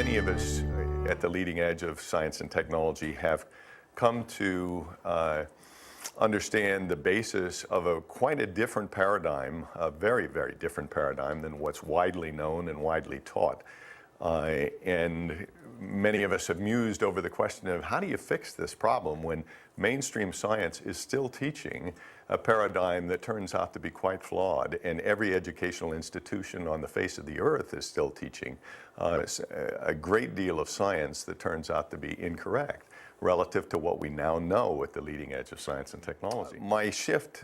Many of us at the leading edge of science and technology have come to understand the basis of quite a different paradigm, a very, very different paradigm than what's widely known and widely taught. And many of us have mused over the question of how do you fix this problem when mainstream science is still teaching a paradigm that turns out to be quite flawed, and every educational institution on the face of the earth is still teaching a great deal of science that turns out to be incorrect relative to what we now know at the leading edge of science and technology. My shift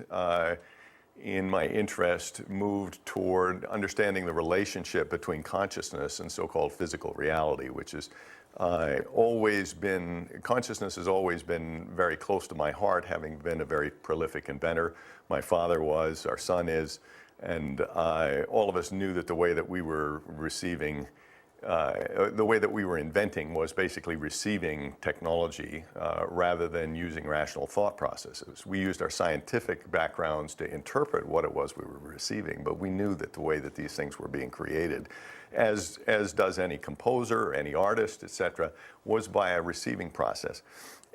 in my interest moved toward understanding the relationship between consciousness and so-called physical reality, which is consciousness has always been very close to my heart, having been a very prolific inventor. My father was, our son is, and all of us knew that the way that we were inventing was basically receiving technology rather than using rational thought processes. We used our scientific backgrounds to interpret what it was we were receiving, but we knew that the way that these things were being created, as does any composer, any artist, etc., was by a receiving process.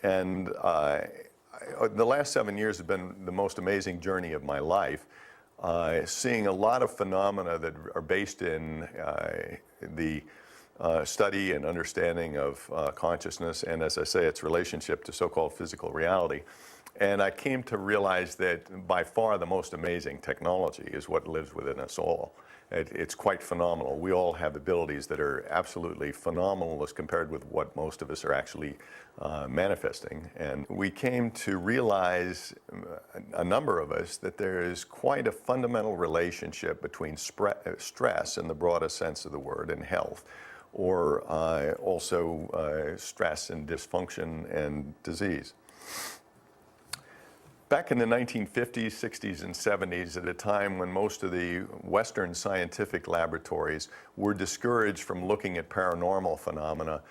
And the last 7 years have been the most amazing journey of my life, seeing a lot of phenomena that are based in the study and understanding of consciousness and, as I say, its relationship to so-called physical reality. And I came to realize that by far the most amazing technology is what lives within us all. It's quite phenomenal. We all have abilities that are absolutely phenomenal as compared with what most of us are actually manifesting. And we came to realize, a number of us, that there is quite a fundamental relationship between stress in the broadest sense of the word and health, or also stress and dysfunction and disease. Back in the 1950s, 60s, and 70s, at a time when most of the Western scientific laboratories were discouraged from looking at paranormal phenomena,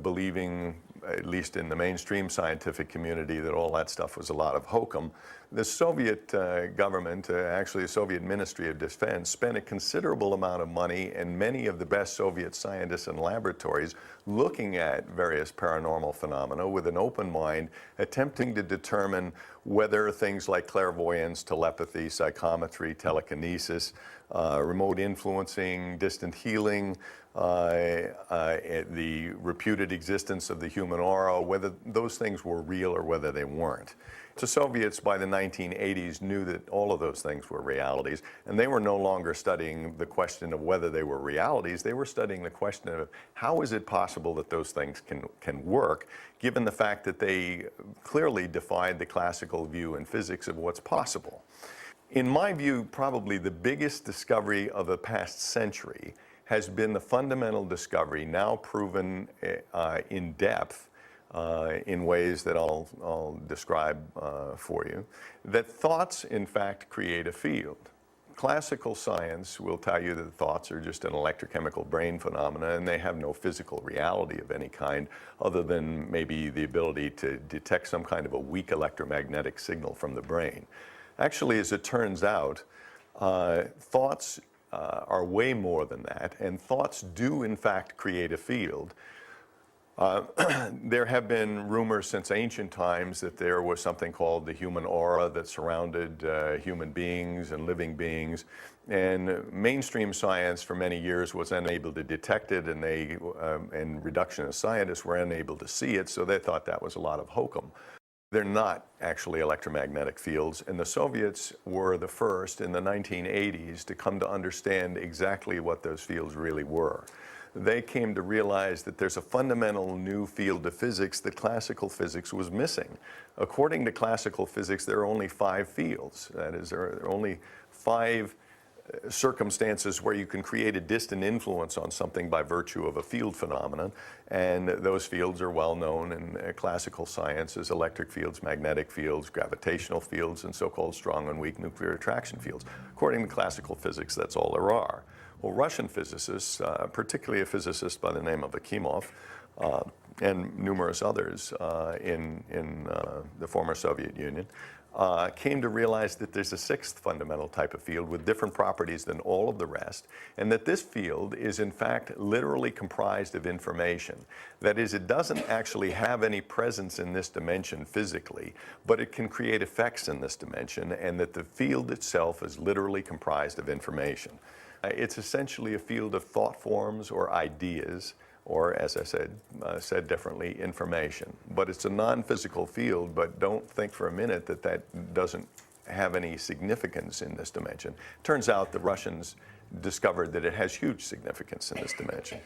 believing, at least in the mainstream scientific community, that all that stuff was a lot of hokum, the Soviet government, actually the Soviet Ministry of Defense, spent a considerable amount of money, and many of the best Soviet scientists and laboratories looking at various paranormal phenomena with an open mind, attempting to determine whether things like clairvoyance, telepathy, psychometry, telekinesis, remote influencing, distant healing, the reputed existence of the human aura, whether those things were real or whether they weren't. The Soviets by the 1980s knew that all of those things were realities, and they were no longer studying the question of whether they were realities. They were studying the question of how is it possible that those things can work, given the fact that they clearly defied the classical view in physics of what's possible. In my view, probably the biggest discovery of the past century has been the fundamental discovery, now proven in depth, in ways that I'll describe for you, that thoughts, in fact, create a field. Classical science will tell you that thoughts are just an electrochemical brain phenomena, and they have no physical reality of any kind, other than maybe the ability to detect some kind of a weak electromagnetic signal from the brain. Actually, as it turns out, thoughts are way more than that, and thoughts do, in fact, create a field. There have been rumors since ancient times that there was something called the human aura that surrounded human beings and living beings, and mainstream science for many years was unable to detect it, and reductionist scientists were unable to see it, so they thought that was a lot of hokum. They're not actually electromagnetic fields, and the Soviets were the first in the 1980s to come to understand exactly what those fields really were. They came to realize that there's a fundamental new field of physics that classical physics was missing. According to classical physics, there are only 5 fields. That is, there are only 5 circumstances where you can create a distant influence on something by virtue of a field phenomenon, and those fields are well known in classical science as electric fields, magnetic fields, gravitational fields, and so-called strong and weak nuclear attraction fields. According to classical physics, that's all there are. Well, Russian physicists, particularly a physicist by the name of Akimov, and numerous others in the former Soviet Union, came to realize that there's a sixth fundamental type of field with different properties than all of the rest, and that this field is in fact literally comprised of information. That is, it doesn't actually have any presence in this dimension physically, but it can create effects in this dimension, and that the field itself is literally comprised of information. It's essentially a field of thought forms or ideas, or as I said differently, information. But it's a non-physical field, but don't think for a minute that that doesn't have any significance in this dimension. Turns out the Russians discovered that it has huge significance in this dimension.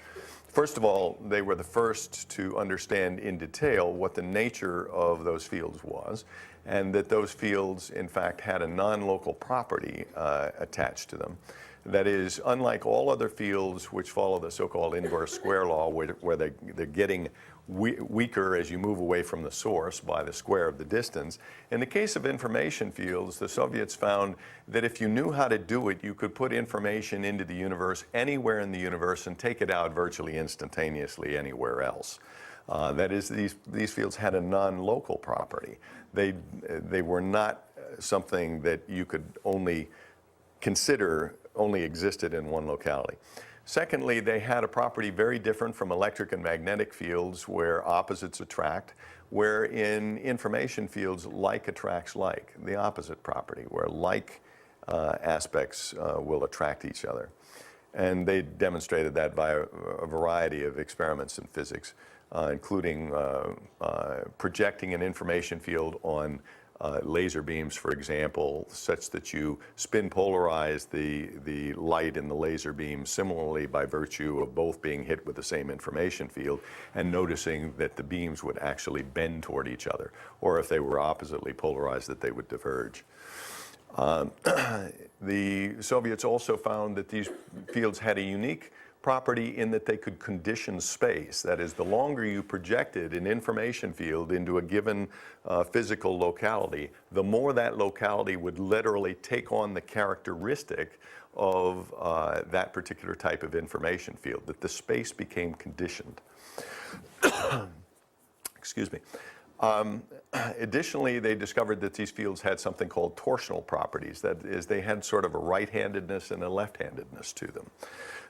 First of all, they were the first to understand in detail what the nature of those fields was, and that those fields, in fact, had a non-local property attached to them. That is, unlike all other fields which follow the so-called inverse square law, where they're getting weaker as you move away from the source by the square of the distance, in the case of information fields, the Soviets found that if you knew how to do it, you could put information into the universe anywhere in the universe and take it out virtually instantaneously anywhere else. That is, these fields had a non-local property. They were not something that you could only consider only existed in one locality. Secondly, they had a property very different from electric and magnetic fields where opposites attract, where in information fields like attracts like, the opposite property, where like aspects will attract each other. And they demonstrated that by a variety of experiments in physics, including projecting an information field on laser beams, for example, such that you spin polarize the light in the laser beam similarly by virtue of both being hit with the same information field and noticing that the beams would actually bend toward each other, or if they were oppositely polarized, that they would diverge. The Soviets also found that these fields had a unique property in that they could condition space. That is, the longer you projected an information field into a given physical locality, the more that locality would literally take on the characteristic of that particular type of information field, that the space became conditioned. Excuse me. Additionally, they discovered that these fields had something called torsional properties. That is, they had sort of a right-handedness and a left-handedness to them.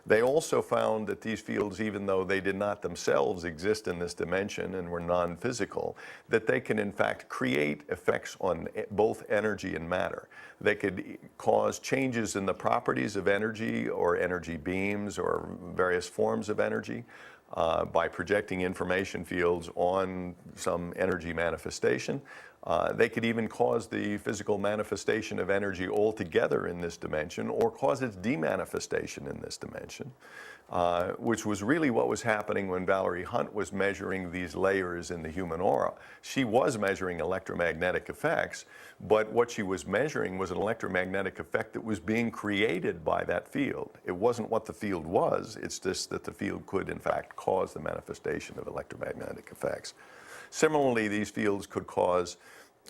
They also found that these fields, even though they did not themselves exist in this dimension and were non-physical, that they can in fact create effects on both energy and matter. They could cause changes in the properties of energy or energy beams or various forms of energy by projecting information fields on some energy manifestation. They could even cause the physical manifestation of energy altogether in this dimension, or cause its demanifestation in this dimension, which was really what was happening when Valerie Hunt was measuring these layers in the human aura. She was measuring electromagnetic effects, but what she was measuring was an electromagnetic effect that was being created by that field. It wasn't what the field was, it's just that the field could in fact cause the manifestation of electromagnetic effects. Similarly, these fields could cause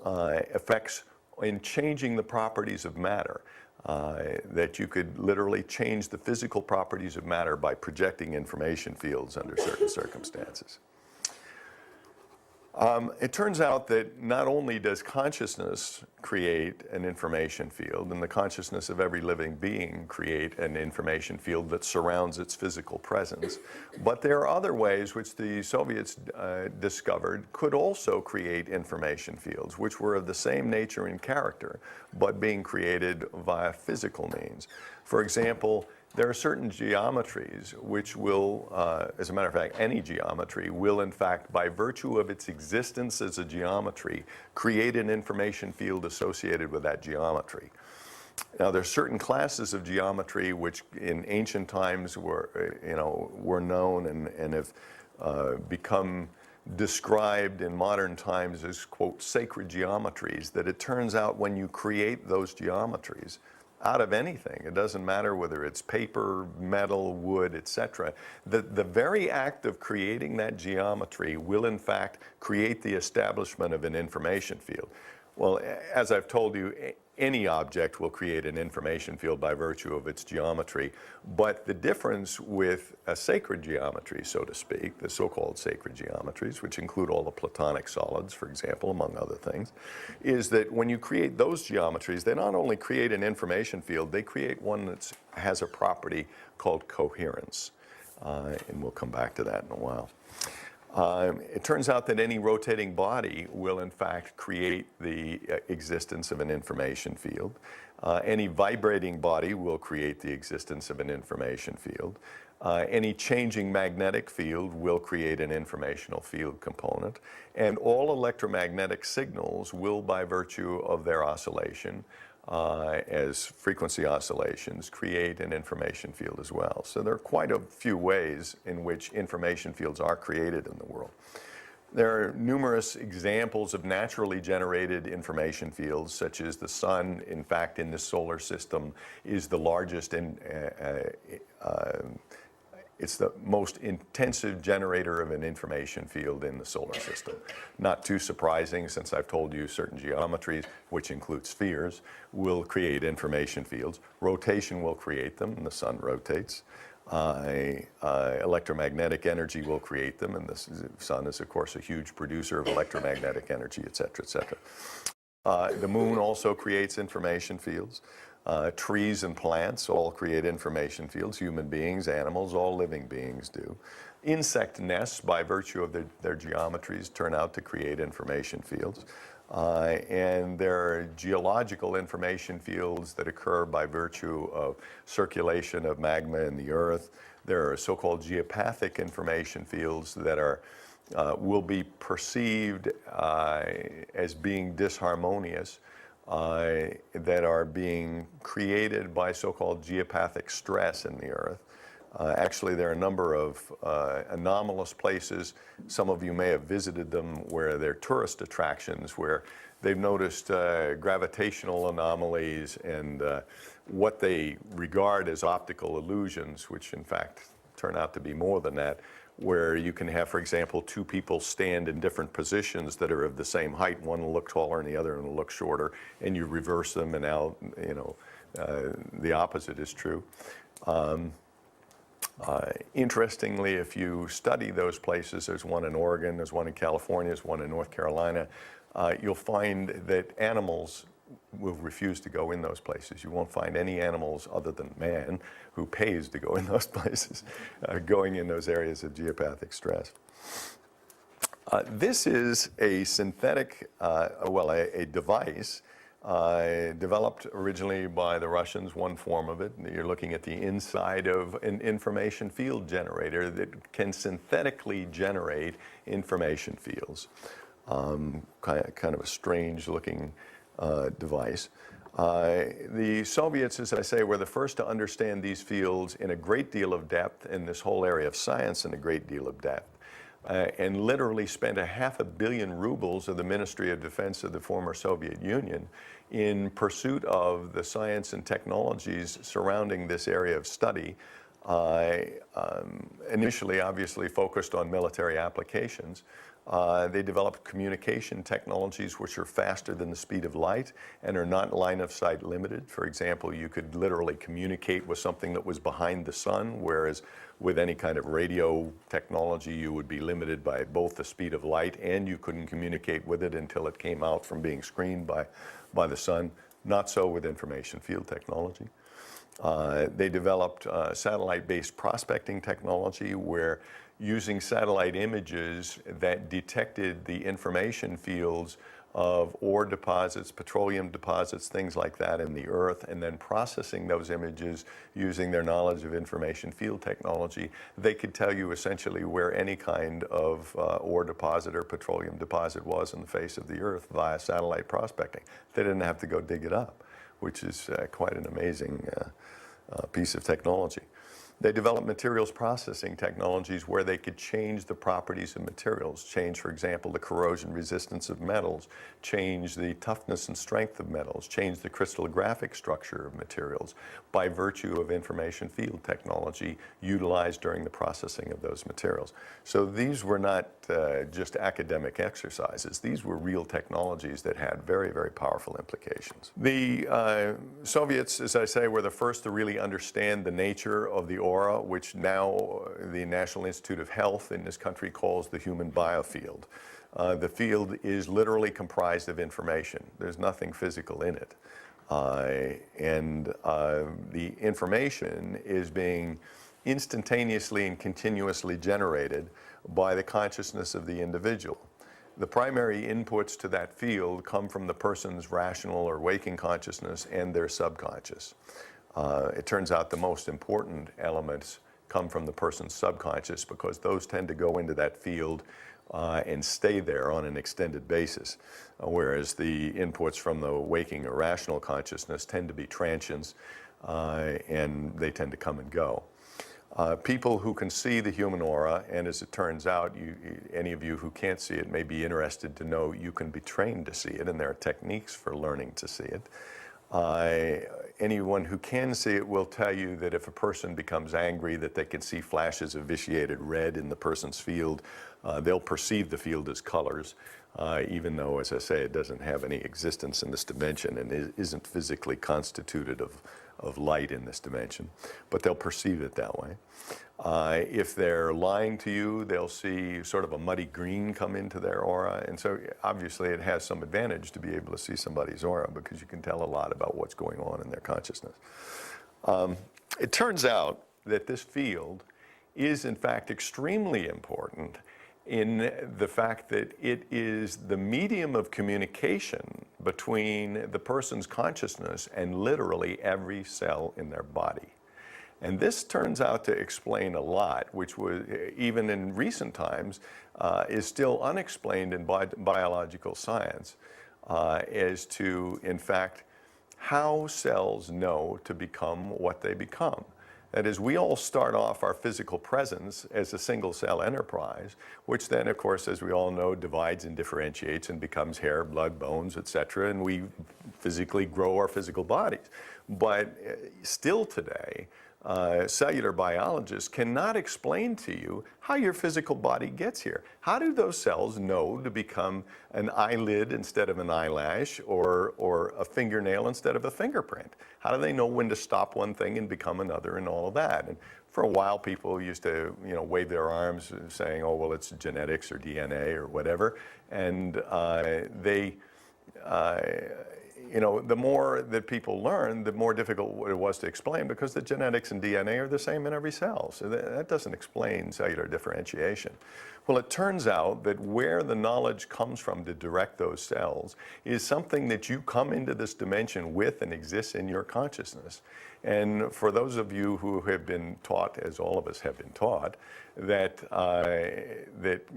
effects in changing the properties of matter, that you could literally change the physical properties of matter by projecting information fields under certain circumstances. It turns out that not only does consciousness create an information field, and the consciousness of every living being create an information field that surrounds its physical presence, but there are other ways which the Soviets discovered could also create information fields, which were of the same nature and character, but being created via physical means. For example, there are certain geometries which will, as a matter of fact, any geometry will in fact, by virtue of its existence as a geometry, create an information field associated with that geometry. Now, there are certain classes of geometry which in ancient times were known and have become described in modern times as, quote, sacred geometries, that it turns out when you create those geometries, out of anything, it doesn't matter whether it's paper, metal, wood, etc. The very act of creating that geometry will in fact create the establishment of an information field. Well, as I've told you, any object will create an information field by virtue of its geometry. But the difference with a sacred geometry, so to speak, the so-called sacred geometries, which include all the Platonic solids, for example, among other things, is that when you create those geometries, they not only create an information field, they create one that has a property called coherence. And we'll come back to that in a while. It turns out that any rotating body will in fact create the existence of an information field. Any vibrating body will create the existence of an information field. Any changing magnetic field will create an informational field component. And all electromagnetic signals will, by virtue of their oscillation, as frequency oscillations, create an information field as well. So there are quite a few ways in which information fields are created in the world. There are numerous examples of naturally generated information fields, such as the sun, in fact, in the solar system, is the largest it's the most intensive generator of an information field in the solar system. Not too surprising, since I've told you certain geometries, which include spheres, will create information fields. Rotation will create them, and the sun rotates. Electromagnetic energy will create them, and the sun is, of course, a huge producer of electromagnetic energy, et cetera, et cetera. The moon also creates information fields. Trees and plants all create information fields. Human beings, animals, all living beings do. Insect nests, by virtue of their geometries, turn out to create information fields. And there are geological information fields that occur by virtue of circulation of magma in the earth. There are so-called geopathic information fields that will be perceived as being disharmonious, that are being created by so-called geopathic stress in the earth. Actually, there are a number of anomalous places. Some of you may have visited them, where they're tourist attractions, where they've noticed gravitational anomalies and what they regard as optical illusions, which in fact turn out to be more than that, where you can have, for example, two people stand in different positions that are of the same height. One will look taller and the other will look shorter, and you reverse them, and now, you know, the opposite is true. Interestingly, if you study those places, there's one in Oregon, there's one in California, there's one in North Carolina, you'll find that animals will refuse to go in those places. You won't find any animals other than man who pays to go in those places, going in those areas of geopathic stress. This is a synthetic, a device developed originally by the Russians, one form of it. You're looking at the inside of an information field generator that can synthetically generate information fields. Kind of a strange looking device. The Soviets, as I say, were the first to understand these fields in a great deal of depth, in this whole area of science in a great deal of depth, and literally spent 500 million rubles of the Ministry of Defense of the former Soviet Union in pursuit of the science and technologies surrounding this area of study. Initially, obviously, focused on military applications. They developed communication technologies which are faster than the speed of light and are not line of sight limited. For example, you could literally communicate with something that was behind the sun, whereas with any kind of radio technology, you would be limited by both the speed of light, and you couldn't communicate with it until it came out from being screened by the sun. Not so with information field technology. They developed satellite-based prospecting technology, where using satellite images that detected the information fields of ore deposits, petroleum deposits, things like that in the earth, and then processing those images using their knowledge of information field technology, they could tell you essentially where any kind of ore deposit or petroleum deposit was in the face of the earth via satellite prospecting. They didn't have to go dig it up, which is quite an amazing piece of technology. They developed materials processing technologies where they could change the properties of materials, change, for example, the corrosion resistance of metals, change the toughness and strength of metals, change the crystallographic structure of materials by virtue of information field technology utilized during the processing of those materials. So these were not just academic exercises. These were real technologies that had very, very powerful implications. The Soviets, as I say, were the first to really understand the nature of the aura, which now the National Institute of Health in this country calls the human biofield. The field is literally comprised of information. There's nothing physical in it. The information is being instantaneously and continuously generated by the consciousness of the individual. The primary inputs to that field come from the person's rational or waking consciousness and their subconscious. It turns out the most important elements come from the person's subconscious because those tend to go into that field and stay there on an extended basis, whereas the inputs from the waking or rational consciousness tend to be transients and they tend to come and go. People who can see the human aura, and as it turns out, any of you who can't see it may be interested to know you can be trained to see it, and there are techniques for learning to see it. Anyone who can see it will tell you that if a person becomes angry, that they can see flashes of vitiated red in the person's field. They'll perceive the field as colors, even though, as I say, it doesn't have any existence in this dimension and it isn't physically constituted of light in this dimension, but they'll perceive it that way. If they're lying to you, they'll see sort of a muddy green come into their aura, and so obviously it has some advantage to be able to see somebody's aura because you can tell a lot about what's going on in their consciousness. It turns out that this field is in fact extremely important in the fact that it is the medium of communication between the person's consciousness and literally every cell in their body. And this turns out to explain a lot, which was, even in recent times, is still unexplained in biological science as to, in fact, how cells know to become what they become. That is, we all start off our physical presence as a single cell enterprise, which then, of course, as we all know, divides and differentiates and becomes hair, blood, bones, etc., and we physically grow our physical bodies. But still today, cellular biologists cannot explain to you how your physical body gets here. How do those cells know to become an eyelid instead of an eyelash, or a fingernail instead of a fingerprint? How do they know when to stop one thing and become another and all of that? And for a while, people used to, wave their arms saying, oh, well, it's genetics or DNA or whatever. And the more that people learn, the more difficult it was to explain because the genetics and DNA are the same in every cell. So that doesn't explain cellular differentiation. Well, it turns out that where the knowledge comes from to direct those cells is something that you come into this dimension with and exists in your consciousness. And for those of you who have been taught, as all of us have been taught, that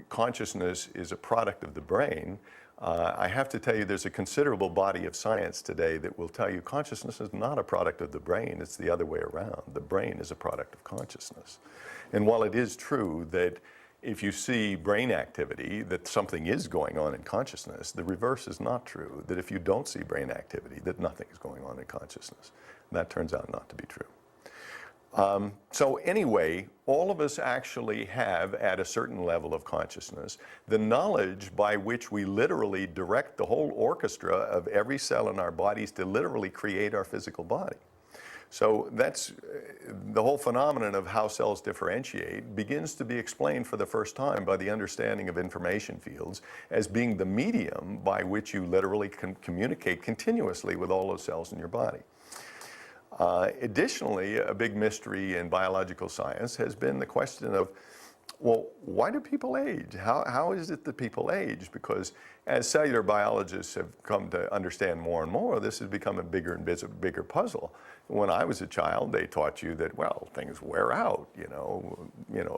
consciousness is a product of the brain, I have to tell you there's a considerable body of science today that will tell you consciousness is not a product of the brain, it's the other way around. The brain is a product of consciousness. And while it is true that if you see brain activity, that something is going on in consciousness, the reverse is not true, that if you don't see brain activity, that nothing is going on in consciousness. And that turns out not to be true. So anyway, all of us actually have, at a certain level of consciousness, the knowledge by which we literally direct the whole orchestra of every cell in our bodies to literally create our physical body. So that's the whole phenomenon of how cells differentiate begins to be explained for the first time by the understanding of information fields as being the medium by which you literally can communicate continuously with all those cells in your body. Additionally, a big mystery in biological science has been the question of, well, why do people age? How is it that people age? Because as cellular biologists have come to understand more and more, this has become a bigger and bigger puzzle. When I was a child, they taught you that, well, things wear out,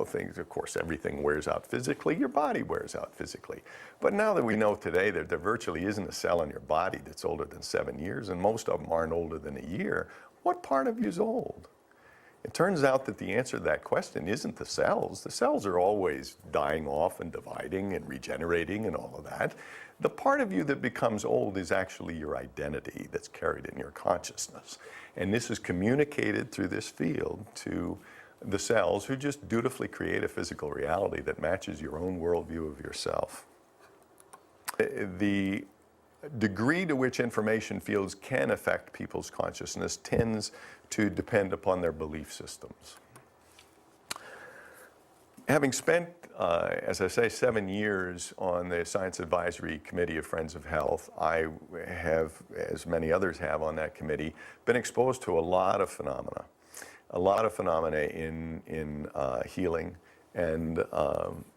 things, of course, everything wears out physically, your body wears out physically. But now that we know today that there virtually isn't a cell in your body that's older than 7 years, and most of them aren't older than a year, what part of you is old? It turns out that the answer to that question isn't the cells. The cells are always dying off and dividing and regenerating and all of that. The part of you that becomes old is actually your identity that's carried in your consciousness. And this is communicated through this field to the cells, who just dutifully create a physical reality that matches your own worldview of yourself. The degree to which information fields can affect people's consciousness tends to depend upon their belief systems. Having spent, as I say, 7 years on the Science Advisory Committee of Friends of Health, I have, as many others have on that committee, been exposed to a lot of phenomena in healing and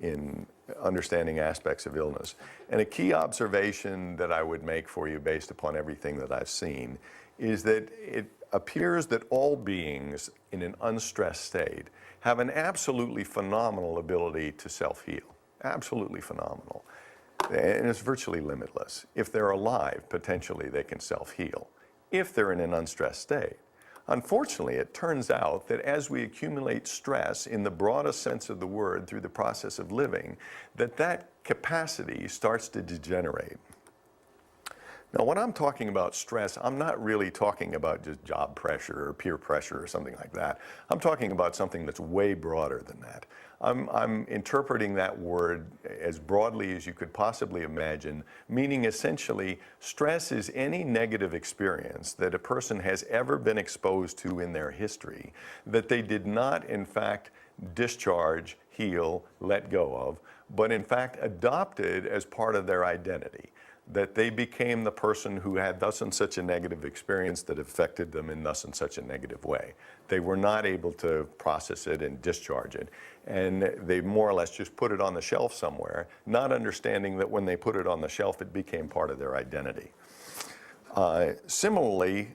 in understanding aspects of illness. And a key observation that I would make for you based upon everything that I've seen is that it appears that all beings in an unstressed state have an absolutely phenomenal ability to self-heal. Absolutely phenomenal. And it's virtually limitless. If they're alive, potentially they can self-heal. If they're in an unstressed state. Unfortunately, it turns out that as we accumulate stress in the broadest sense of the word through the process of living, that capacity starts to degenerate. Now, when I'm talking about stress, I'm not really talking about just job pressure or peer pressure or something like that. I'm talking about something that's way broader than that. I'm interpreting that word as broadly as you could possibly imagine, meaning essentially stress is any negative experience that a person has ever been exposed to in their history that they did not, in fact, discharge, heal, let go of, but in fact adopted as part of their identity. That they became the person who had thus and such a negative experience that affected them in thus and such a negative way. They were not able to process it and discharge it. And they more or less just put it on the shelf somewhere, not understanding that when they put it on the shelf, it became part of their identity. Similarly,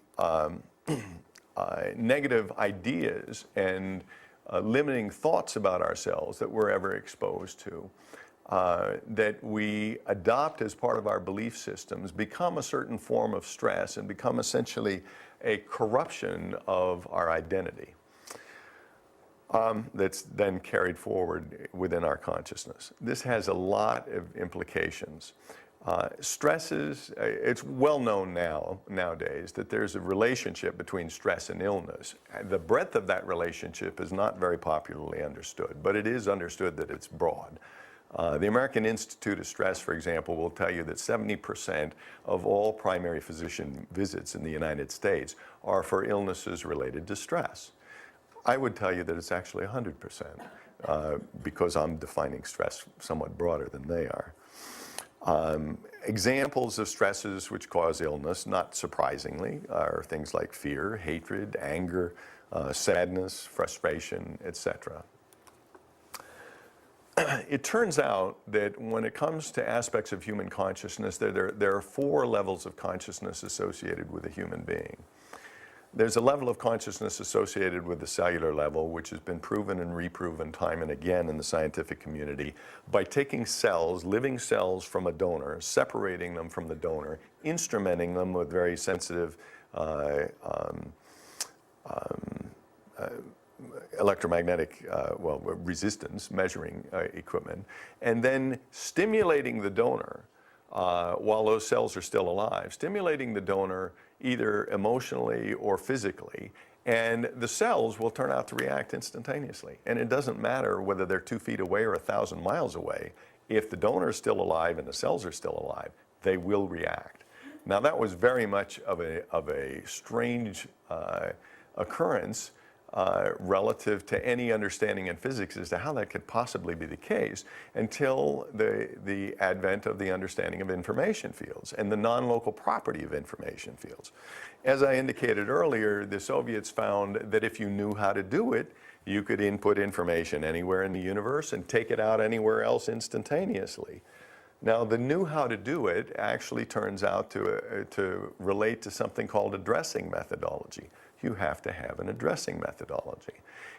negative ideas and limiting thoughts about ourselves that we're ever exposed to, that we adopt as part of our belief systems, become a certain form of stress and become essentially a corruption of our identity that's then carried forward within our consciousness. This has a lot of implications. Stresses, it's well known nowadays that there's a relationship between stress and illness. The breadth of that relationship is not very popularly understood, but it is understood that it's broad. The American Institute of Stress, for example, will tell you that 70% of all primary physician visits in the United States are for illnesses related to stress. I would tell you that it's actually 100%, because I'm defining stress somewhat broader than they are. Examples of stresses which cause illness, not surprisingly, are things like fear, hatred, anger, sadness, frustration, etc. It turns out that when it comes to aspects of human consciousness, there are 4 levels of consciousness associated with a human being. There's a level of consciousness associated with the cellular level, which has been proven and reproven time and again in the scientific community by taking cells, living cells from a donor, separating them from the donor, instrumenting them with very sensitive electromagnetic, resistance measuring equipment, and then stimulating the donor while those cells are still alive, stimulating the donor either emotionally or physically, and the cells will turn out to react instantaneously. And it doesn't matter whether they're 2 feet away or 1,000 miles away. If the donor is still alive and the cells are still alive, they will react. Now, that was very much of a strange occurrence relative to any understanding in physics as to how that could possibly be the case until the advent of the understanding of information fields and the non-local property of information fields. As I indicated earlier, the Soviets found that if you knew how to do it, you could input information anywhere in the universe and take it out anywhere else instantaneously. Now, the knew how to do it actually turns out to relate to something called addressing methodology. you have to have an addressing methodology.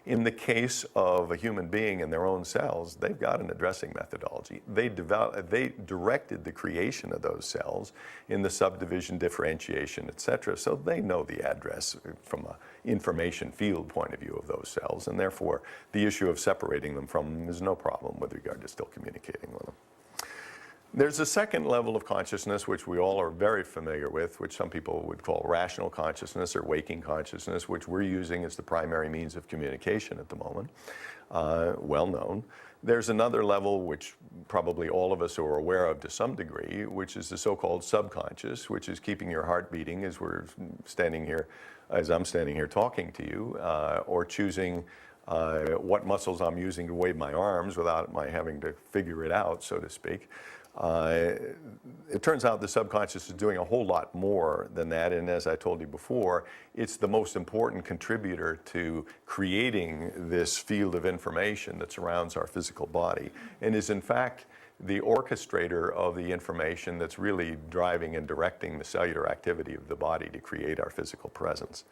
In the case of a human being and their own cells, they've got an addressing methodology. They directed the creation of those cells in the subdivision, differentiation, et cetera, so they know the address from an information field point of view of those cells, and therefore the issue of separating them from them is no problem with regard to still communicating with them. There's a second level of consciousness, which we all are very familiar with, which some people would call rational consciousness or waking consciousness, which we're using as the primary means of communication at the moment, well known. There's another level, which probably all of us are aware of to some degree, which is the so-called subconscious, which is keeping your heart beating as we're standing here, as I'm standing here talking to you, or choosing what muscles I'm using to wave my arms without my having to figure it out, so to speak. It turns out the subconscious is doing a whole lot more than that, and as I told you before, it's the most important contributor to creating this field of information that surrounds our physical body, and is in fact the orchestrator of the information that's really driving and directing the cellular activity of the body to create our physical presence.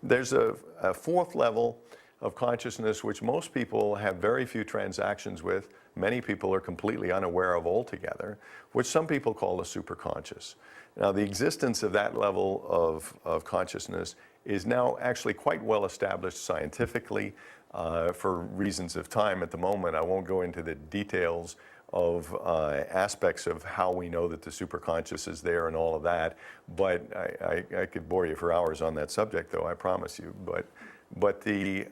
There's a fourth level of consciousness which most people have very few transactions with. Many people are completely unaware of altogether, which some people call the superconscious. Now, the existence of that level of consciousness is now actually quite well established scientifically. For reasons of time at the moment, I won't go into the details of aspects of how we know that the superconscious is there and all of that, but I could bore you for hours on that subject, though, I promise you. But the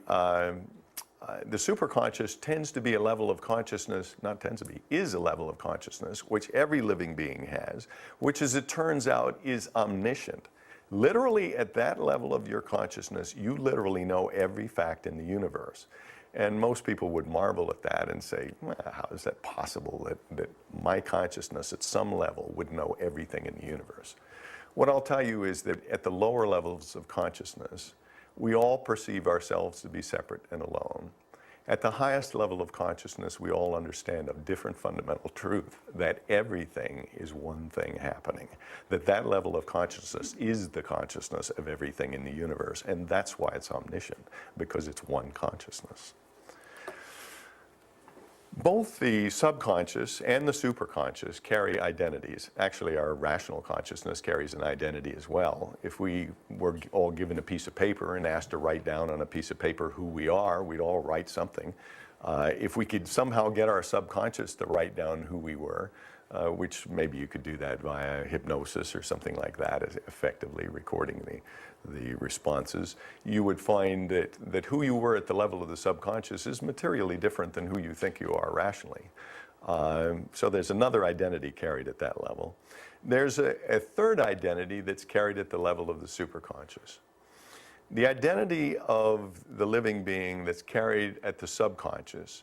superconscious tends to be a level of consciousness, not tends to be, is a level of consciousness, which every living being has, which as it turns out is omniscient. Literally at that level of your consciousness, you literally know every fact in the universe. And most people would marvel at that and say, well, how is that possible that my consciousness at some level would know everything in the universe? What I'll tell you is that at the lower levels of consciousness, we all perceive ourselves to be separate and alone. At the highest level of consciousness, we all understand a different fundamental truth, that everything is one thing happening, that level of consciousness is the consciousness of everything in the universe, and that's why it's omniscient, because it's one consciousness. Both the subconscious and the superconscious carry identities. Actually, our rational consciousness carries an identity as well. If we were all given a piece of paper and asked to write down on a piece of paper who we are, we'd all write something. If we could somehow get our subconscious to write down who we were, which maybe you could do that via hypnosis or something like that, effectively recording the responses, you would find that who you were at the level of the subconscious is materially different than who you think you are rationally. So there's another identity carried at that level. There's a third identity that's carried at the level of the superconscious. The identity of the living being that's carried at the subconscious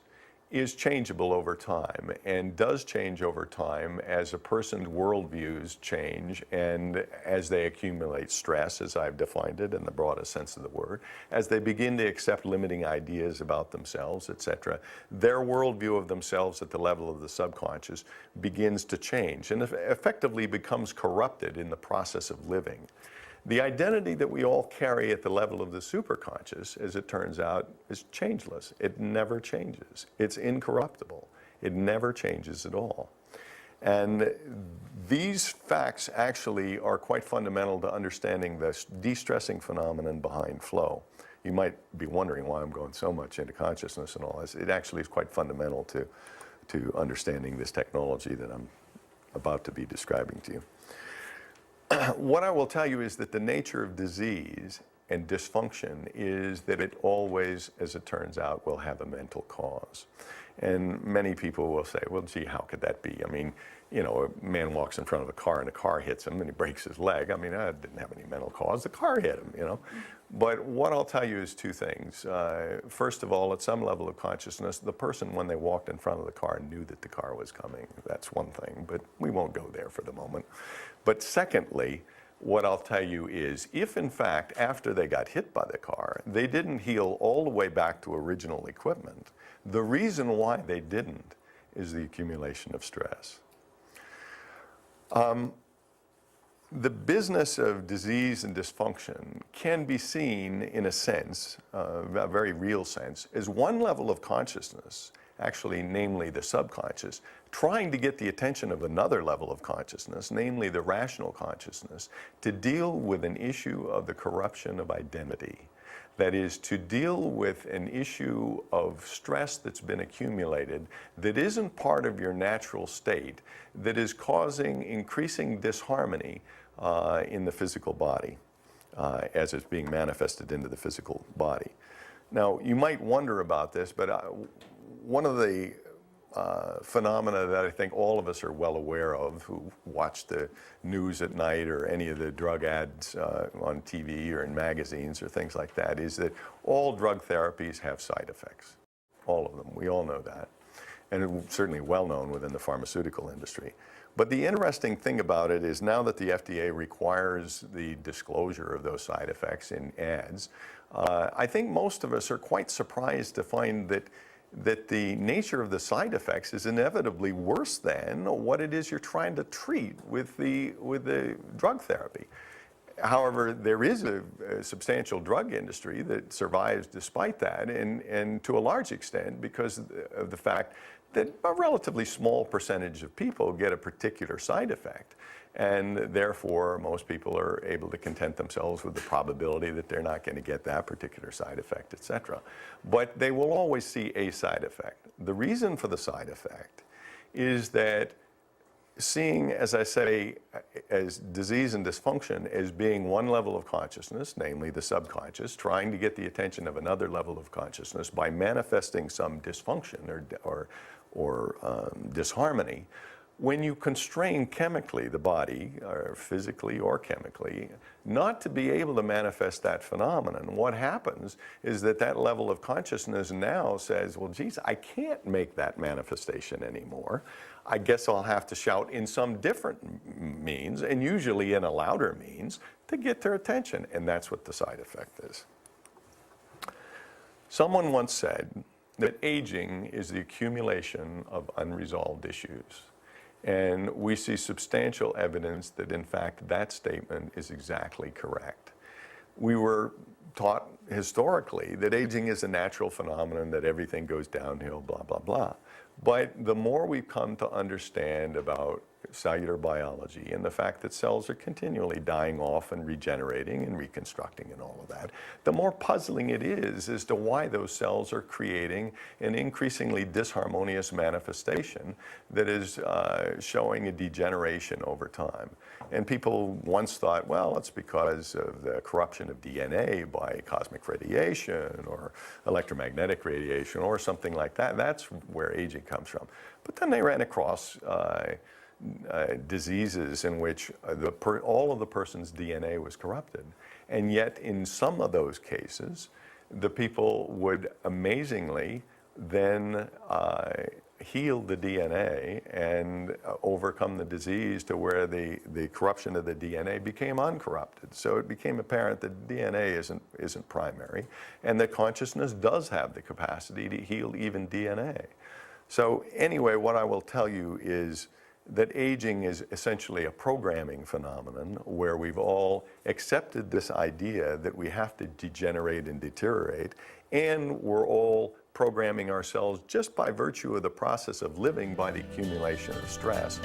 is changeable over time and does change over time as a person's worldviews change and as they accumulate stress, as I've defined it in the broadest sense of the word, as they begin to accept limiting ideas about themselves, etc., their worldview of themselves at the level of the subconscious begins to change and effectively becomes corrupted in the process of living. The identity that we all carry at the level of the superconscious, as it turns out, is changeless. It never changes. It's incorruptible. It never changes at all. And these facts actually are quite fundamental to understanding the de-stressing phenomenon behind flow. You might be wondering why I'm going so much into consciousness and all this. It actually is quite fundamental to understanding this technology that I'm about to be describing to you. What I will tell you is that the nature of disease and dysfunction is that it always, as it turns out, will have a mental cause. And many people will say, well, gee, how could that be? I mean, you know, a man walks in front of a car and a car hits him and he breaks his leg. I mean, that didn't have any mental cause. The car hit him, you know. But what I'll tell you is two things. First of all, at some level of consciousness, the person, when they walked in front of the car, knew that the car was coming. That's one thing, but we won't go there for the moment. But secondly, what I'll tell you is, if in fact, after they got hit by the car, they didn't heal all the way back to original equipment, the reason why they didn't is the accumulation of stress. The business of disease and dysfunction can be seen, in a sense, a very real sense, as one level of consciousness, actually, namely the subconscious, trying to get the attention of another level of consciousness, namely the rational consciousness, to deal with an issue of the corruption of identity. That is, to deal with an issue of stress that's been accumulated that isn't part of your natural state, that is causing increasing disharmony in the physical body as it's being manifested into the physical body. Now, you might wonder about this, but one of the phenomena that I think all of us are well aware of who watch the news at night or any of the drug ads on TV or in magazines or things like that is that all drug therapies have side effects. All of them. We all know that. And it's certainly well known within the pharmaceutical industry. But the interesting thing about it is now that the FDA requires the disclosure of those side effects in ads, I think most of us are quite surprised to find that the nature of the side effects is inevitably worse than what it is you're trying to treat with the drug therapy. However, there is a substantial drug industry that survives despite that, and to a large extent because of the fact that a relatively small percentage of people get a particular side effect. And therefore, most people are able to content themselves with the probability that they're not going to get that particular side effect, et cetera. But they will always see a side effect. The reason for the side effect is that seeing, as I say, as disease and dysfunction as being one level of consciousness, namely the subconscious, trying to get the attention of another level of consciousness by manifesting some dysfunction or disharmony, when you constrain chemically the body, or physically or chemically, not to be able to manifest that phenomenon, what happens is that that level of consciousness now says, well, geez, I can't make that manifestation anymore. I guess I'll have to shout in some different means, and usually in a louder means, to get their attention. And that's what the side effect is. Someone once said that aging is the accumulation of unresolved issues. And we see substantial evidence that, in fact, that statement is exactly correct. We were taught historically that aging is a natural phenomenon, that everything goes downhill, blah, blah, blah. But the more we've come to understand about cellular biology and the fact that cells are continually dying off and regenerating and reconstructing and all of that, the more puzzling it is as to why those cells are creating an increasingly disharmonious manifestation that is showing a degeneration over time. And people once thought, well, it's because of the corruption of DNA by cosmic radiation or electromagnetic radiation or something like that. That's where aging comes from. But then they ran across diseases in which all of the person's DNA was corrupted. And yet, in some of those cases, the people would amazingly then heal the DNA and overcome the disease to where the corruption of the DNA became uncorrupted. So it became apparent that DNA isn't primary, and that consciousness does have the capacity to heal even DNA. So anyway, what I will tell you is that aging is essentially a programming phenomenon where we've all accepted this idea that we have to degenerate and deteriorate, and we're all programming ourselves just by virtue of the process of living by the accumulation of stress.